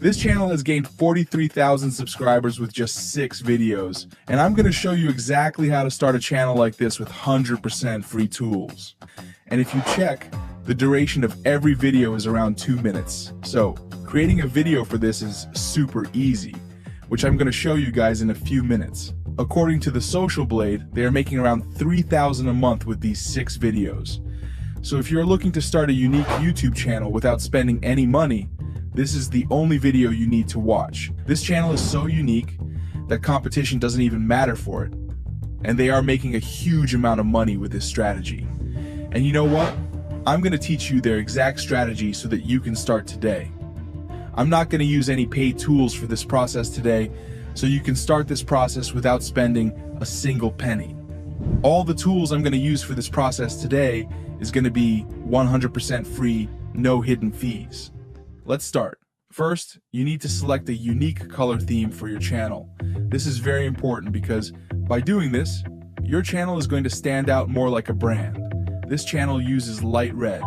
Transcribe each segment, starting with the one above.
This channel has gained 43,000 subscribers with just 6 videos, and I'm going to show you exactly how to start a channel like this with 100% free tools. And if you check, the duration of every video is around 2 minutes. So, creating a video for this is super easy, which I'm going to show you guys in a few minutes. According to the Social Blade, they are making around $3,000 a month with these 6 videos. So if you're looking to start a unique YouTube channel without spending any money, this is the only video you need to watch. This channel is so unique that competition doesn't even matter for it. And they are making a huge amount of money with this strategy. And you know what? I'm going to teach you their exact strategy so that you can start today. I'm not going to use any paid tools for this process today, so you can start this process without spending a single penny. All the tools I'm going to use for this process today is going to be 100% free, no hidden fees. Let's start. First, you need to select a unique color theme for your channel. This is very important because by doing this, your channel is going to stand out more like a brand. This channel uses light red.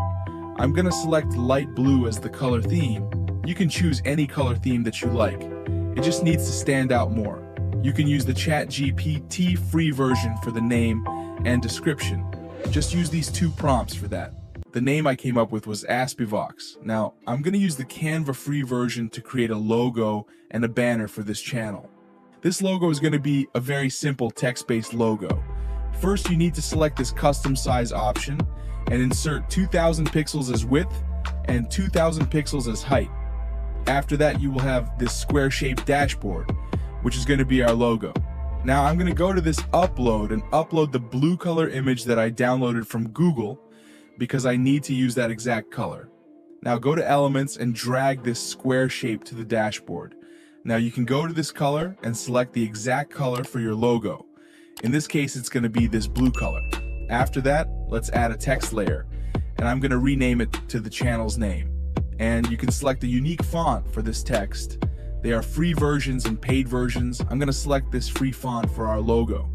I'm going to select light blue as the color theme. You can choose any color theme that you like. It just needs to stand out more. You can use the ChatGPT free version for the name and description. Just use these 2 prompts for that. The name I came up with was Aspivox. Now, I'm going to use the Canva free version to create a logo and a banner for this channel. This logo is going to be a very simple text-based logo. First, you need to select this custom size option and insert 2000 pixels as width and 2000 pixels as height. After that, you will have this square-shaped dashboard, which is going to be our logo. Now I'm going to go to this upload and upload the blue color image that I downloaded from Google because I need to use that exact color. Now go to Elements and drag this square shape to the dashboard. Now you can go to this color and select the exact color for your logo. In this case, it's going to be this blue color. After that, let's add a text layer, and I'm going to rename it to the channel's name. And you can select a unique font for this text. There are free versions and paid versions. I'm going to select this free font for our logo.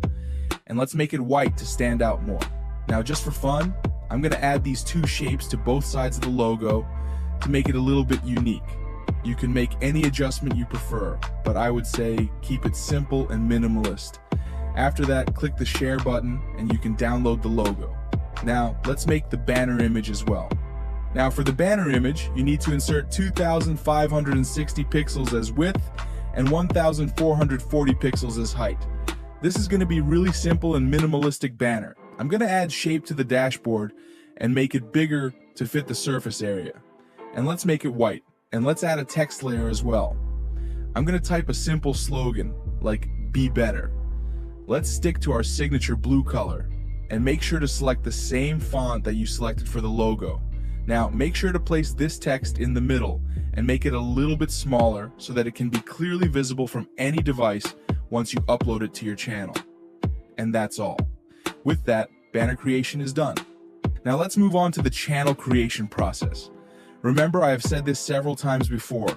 And let's make it white to stand out more. Now just for fun, I'm going to add these 2 shapes to both sides of the logo to make it a little bit unique. You can make any adjustment you prefer, but I would say keep it simple and minimalist. After that, click the share button and you can download the logo. Now let's make the banner image as well. Now for the banner image, you need to insert 2560 pixels as width and 1440 pixels as height. This is going to be really simple and minimalistic banner. I'm going to add shape to the dashboard and make it bigger to fit the surface area. And let's make it white. And let's add a text layer as well. I'm going to type a simple slogan like "Be Better." Let's stick to our signature blue color and make sure to select the same font that you selected for the logo. Now, make sure to place this text in the middle and make it a little bit smaller so that it can be clearly visible from any device once you upload it to your channel. And that's all. With that, banner creation is done. Now let's move on to the channel creation process. Remember, I have said this several times before.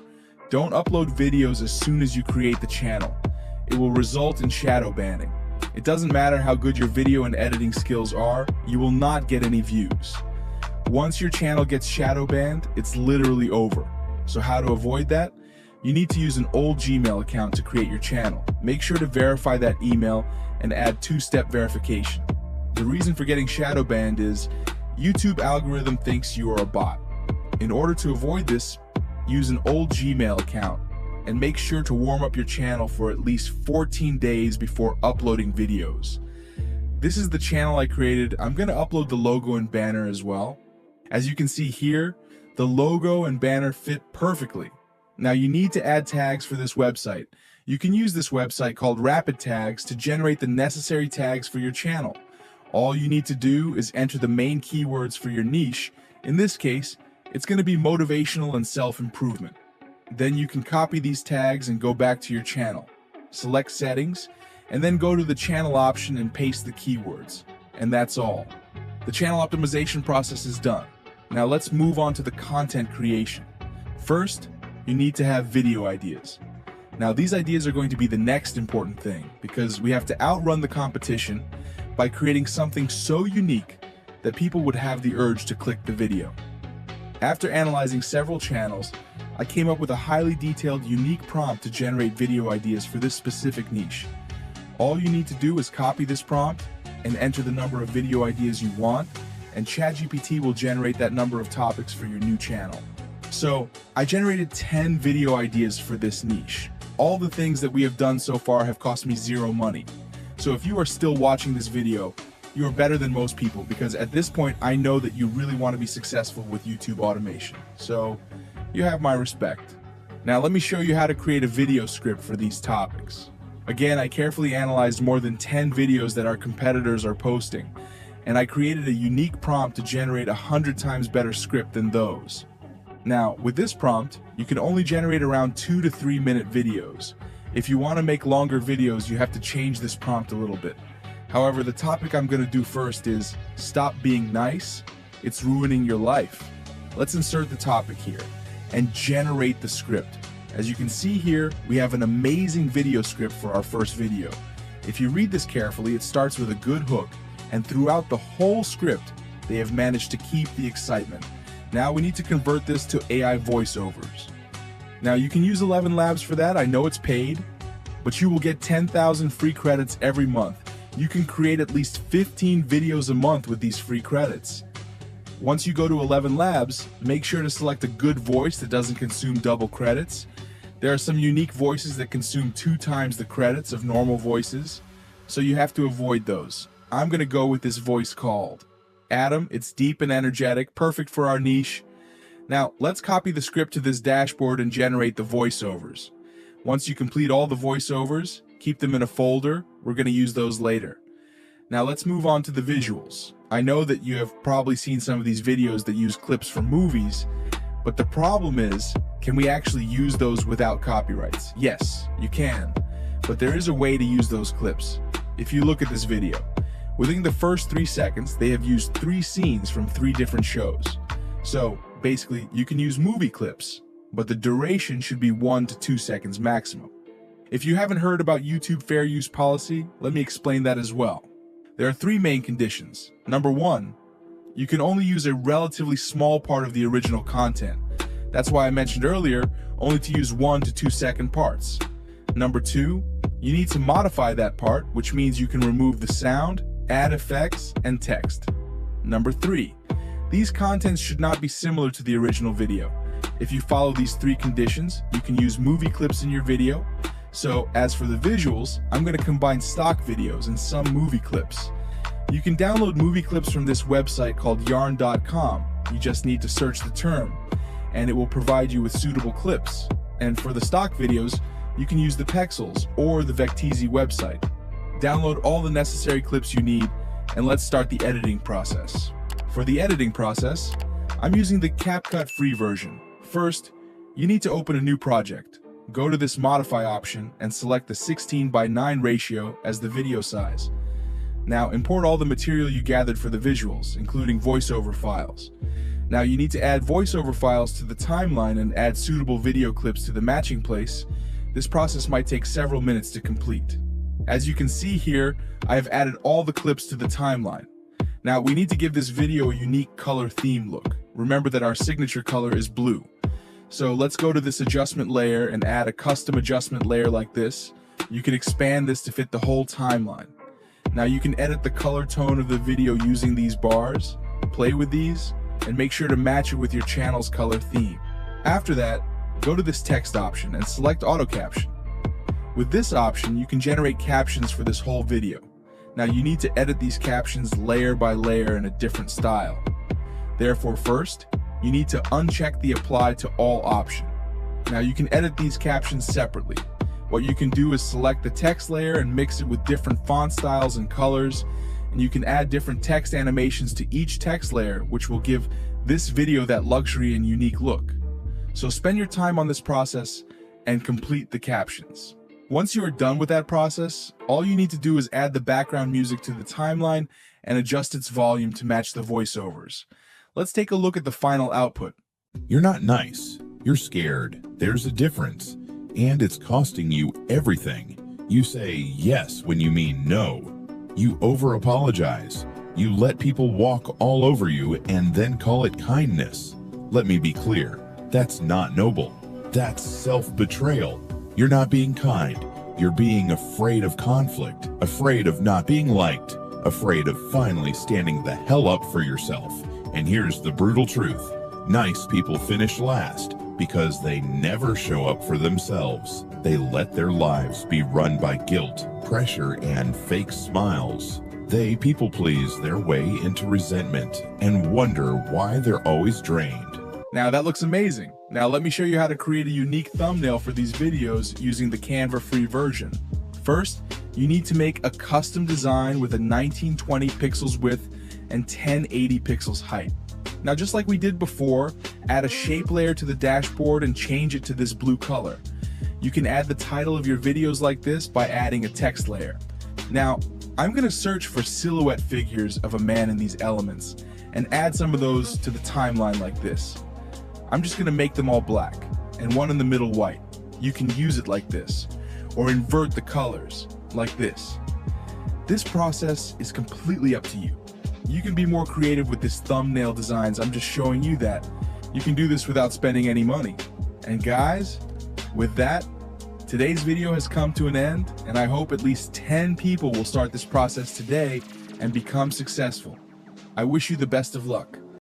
Don't upload videos as soon as you create the channel. It will result in shadow banning. It doesn't matter how good your video and editing skills are, you will not get any views. Once your channel gets shadow banned, it's literally over. So how to avoid that? You need to use an old Gmail account to create your channel. Make sure to verify that email and add 2-step verification. The reason for getting shadow banned is YouTube algorithm thinks you are a bot. In order to avoid this, use an old Gmail account and make sure to warm up your channel for at least 14 days before uploading videos. This is the channel I created. I'm going to upload the logo and banner as well. As you can see here, the logo and banner fit perfectly. Now you need to add tags for this website. You can use this website called Rapid Tags to generate the necessary tags for your channel. All you need to do is enter the main keywords for your niche. In this case, it's going to be motivational and self-improvement. Then you can copy these tags and go back to your channel. Select settings, and then go to the channel option and paste the keywords. And that's all. The channel optimization process is done. Now let's move on to the content creation. First, you need to have video ideas. Now these ideas are going to be the next important thing because we have to outrun the competition by creating something so unique that people would have the urge to click the video. After analyzing several channels, I came up with a highly detailed, unique prompt to generate video ideas for this specific niche. All you need to do is copy this prompt and enter the number of video ideas you want, and ChatGPT will generate that number of topics for your new channel. So I generated 10 video ideas for this niche. All the things that we have done so far have cost me zero money. So if you are still watching this video, you are better than most people, because at this point I know that you really want to be successful with YouTube automation. So you have my respect. Now let me show you how to create a video script for these topics. Again, I carefully analyzed more than 10 videos that our competitors are posting, and I created a unique prompt to generate 100 times better script than those. Now, with this prompt, you can only generate around 2 to 3 minute videos. If you want to make longer videos, you have to change this prompt a little bit. However, the topic I'm going to do first is stop being nice. It's ruining your life. Let's insert the topic here and generate the script. As you can see here, we have an amazing video script for our first video. If you read this carefully, it starts with a good hook, and throughout the whole script, they have managed to keep the excitement. Now we need to convert this to AI voiceovers. Now you can use 11 Labs for that. I know it's paid, but you will get 10,000 free credits every month. You can create at least 15 videos a month with these free credits. Once you go to 11 Labs, make sure to select a good voice that doesn't consume double credits. There are some unique voices that consume 2 times the credits of normal voices, so you have to avoid those. I'm going to go with this voice called Adam. It's deep and energetic, perfect for our niche. Now, let's copy the script to this dashboard and generate the voiceovers. Once you complete all the voiceovers, keep them in a folder. We're going to use those later. Now let's move on to the visuals. I know that you have probably seen some of these videos that use clips from movies, but the problem is, can we actually use those without copyrights? Yes, you can, but there is a way to use those clips. If you look at this video, within the first 3 seconds, they have used 3 scenes from 3 different shows. So basically, you can use movie clips, but the duration should be 1 to 2 seconds maximum. If you haven't heard about YouTube fair use policy, let me explain that as well. There are 3 main conditions. Number 1, you can only use a relatively small part of the original content. That's why I mentioned earlier, only to use 1 to 2 second parts. Number 2, you need to modify that part, which means you can remove the sound, add effects, and text. Number 3, these contents should not be similar to the original video. If you follow these 3 conditions, you can use movie clips in your video. So as for the visuals, I'm going to combine stock videos and some movie clips. You can download movie clips from this website called yarn.com. You just need to search the term, and it will provide you with suitable clips. And for the stock videos, you can use the Pexels or the Vecteezy website. Download all the necessary clips you need, and let's start the editing process. For the editing process, I'm using the CapCut free version. First, you need to open a new project. Go to this modify option and select the 16:9 ratio as the video size. Now import all the material you gathered for the visuals, including voiceover files. Now you need to add voiceover files to the timeline and add suitable video clips to the matching place. This process might take several minutes to complete. As you can see here, I have added all the clips to the timeline. Now we need to give this video a unique color theme look. Remember that our signature color is blue. So let's go to this adjustment layer and add a custom adjustment layer like this. You can expand this to fit the whole timeline. Now you can edit the color tone of the video using these bars, play with these, and make sure to match it with your channel's color theme. After that, go to this text option and select auto caption. With this option, you can generate captions for this whole video. Now you need to edit these captions layer by layer in a different style. Therefore, first, you need to uncheck the apply to all option. Now you can edit these captions separately. What you can do is select the text layer and mix it with different font styles and colors, and you can add different text animations to each text layer, which will give this video that luxury and unique look. So spend your time on this process and complete the captions. Once you are done with that process, all you need to do is add the background music to the timeline and adjust its volume to match the voiceovers. Let's take a look at the final output. You're not nice. You're scared. There's a difference. And it's costing you everything. You say yes when you mean no. You over-apologize. You let people walk all over you and then call it kindness. Let me be clear. That's not noble. That's self-betrayal. You're not being kind. You're being afraid of conflict, afraid of not being liked, afraid of finally standing the hell up for yourself. And here's the brutal truth. Nice people finish last because they never show up for themselves. They let their lives be run by guilt, pressure, and fake smiles. They people please their way into resentment and wonder why they're always drained. Now that looks amazing. Now let me show you how to create a unique thumbnail for these videos using the Canva free version. First, you need to make a custom design with a 1920 pixels width and 1080 pixels height. Now just like we did before, add a shape layer to the dashboard and change it to this blue color. You can add the title of your videos like this by adding a text layer. Now, I'm going to search for silhouette figures of a man in these elements and add some of those to the timeline like this. I'm just going to make them all black and one in the middle white. You can use it like this, or invert the colors like this. This process is completely up to you. You can be more creative with this thumbnail designs. I'm just showing you that. You can do this without spending any money. And guys, with that, today's video has come to an end, and I hope at least 10 people will start this process today and become successful. I wish you the best of luck.